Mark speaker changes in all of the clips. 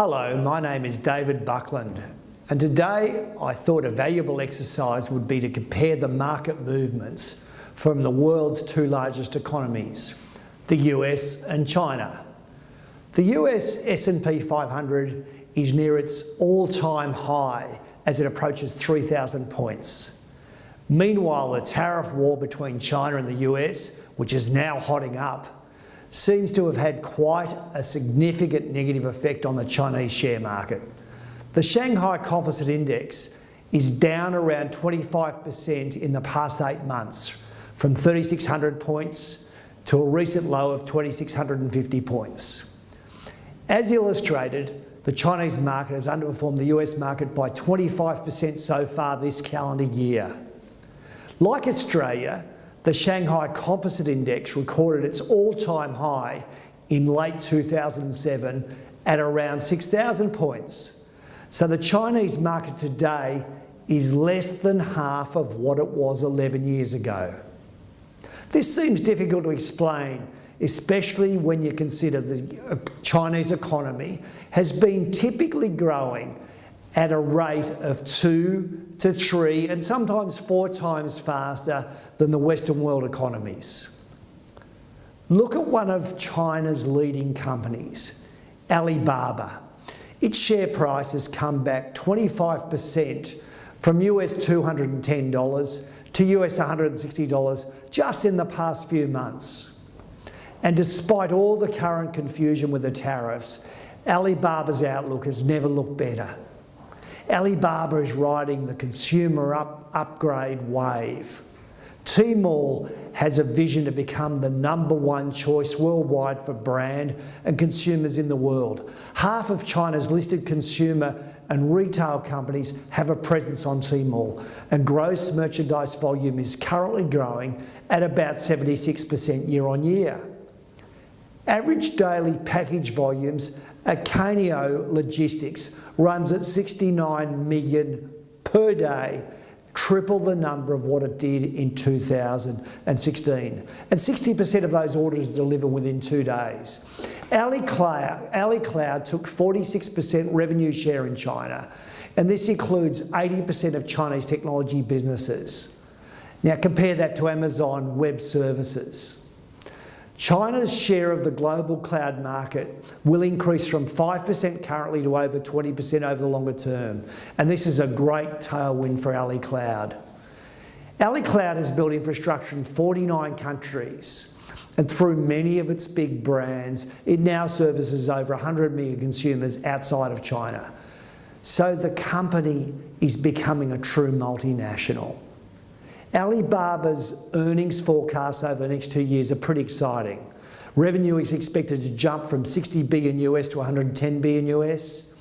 Speaker 1: Hello, my name is David Buckland, and today I thought a valuable exercise would be to compare the market movements from the world's two largest economies, the US and China. The US S&P 500 is near its all-time high as it approaches 3,000 points. Meanwhile, the tariff war between China and the US, which is now hotting up, seems to have had quite a significant negative effect on the Chinese share market. The Shanghai Composite Index is down around 25% in the past 8 months, from 3,600 points to a recent low of 2,650 points. As illustrated, the Chinese market has underperformed the US market by 25% so far this calendar year. Like Australia, the Shanghai Composite Index recorded its all-time high in late 2007 at around 6,000 points. So the Chinese market today is less than half of what it was 11 years ago. This seems difficult to explain, especially when you consider the Chinese economy has been typically growing at a rate of 2 to 3 and sometimes 4 times faster than the Western world economies. Look at one of China's leading companies, Alibaba. Its share price has come back 25% from US $210 to US $160 just in the past few months. And despite all the current confusion with the tariffs, Alibaba's outlook has never looked better. Alibaba is riding the consumer upgrade wave. Tmall has a vision to become the #1 choice worldwide for brand and consumers in the world. Half of China's listed consumer and retail companies have a presence on Tmall, and gross merchandise volume is currently growing at about 76% year on year. Average daily package volumes at Canio Logistics runs at 69 million per day, triple the number of what it did in 2016. And 60% of those orders deliver within 2 days. AliCloud took 46% revenue share in China, and this includes 80% of Chinese technology businesses. Now compare that to Amazon Web Services. China's share of the global cloud market will increase from 5% currently to over 20% over the longer term, and this is a great tailwind for AliCloud. AliCloud has built infrastructure in 49 countries, and through many of its big brands, it now services over 100 million consumers outside of China. So the company is becoming a true multinational. Alibaba's earnings forecasts over the next 2 years are pretty exciting. Revenue is expected to jump from $60 billion US to $110 billion US.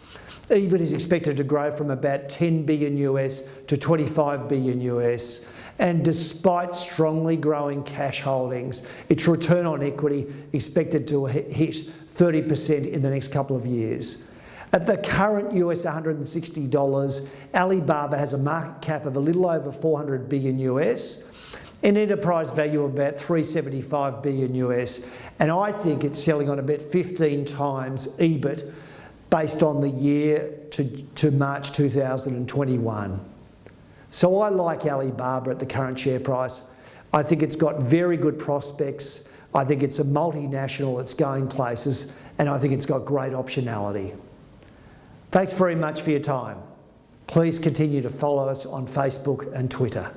Speaker 1: EBIT is expected to grow from about $10 billion US to $25 billion US. And despite strongly growing cash holdings, its return on equity expected to hit 30% in the next couple of years. At the current US $160, Alibaba has a market cap of a little over 400 billion US, an enterprise value of about 375 billion US, and I think it's selling on about 15 times EBIT based on the year to March 2021. So I like Alibaba at the current share price. I think it's got very good prospects. I think it's a multinational that's going places, and I think it's got great optionality. Thanks very much for your time. Please continue to follow us on Facebook and Twitter.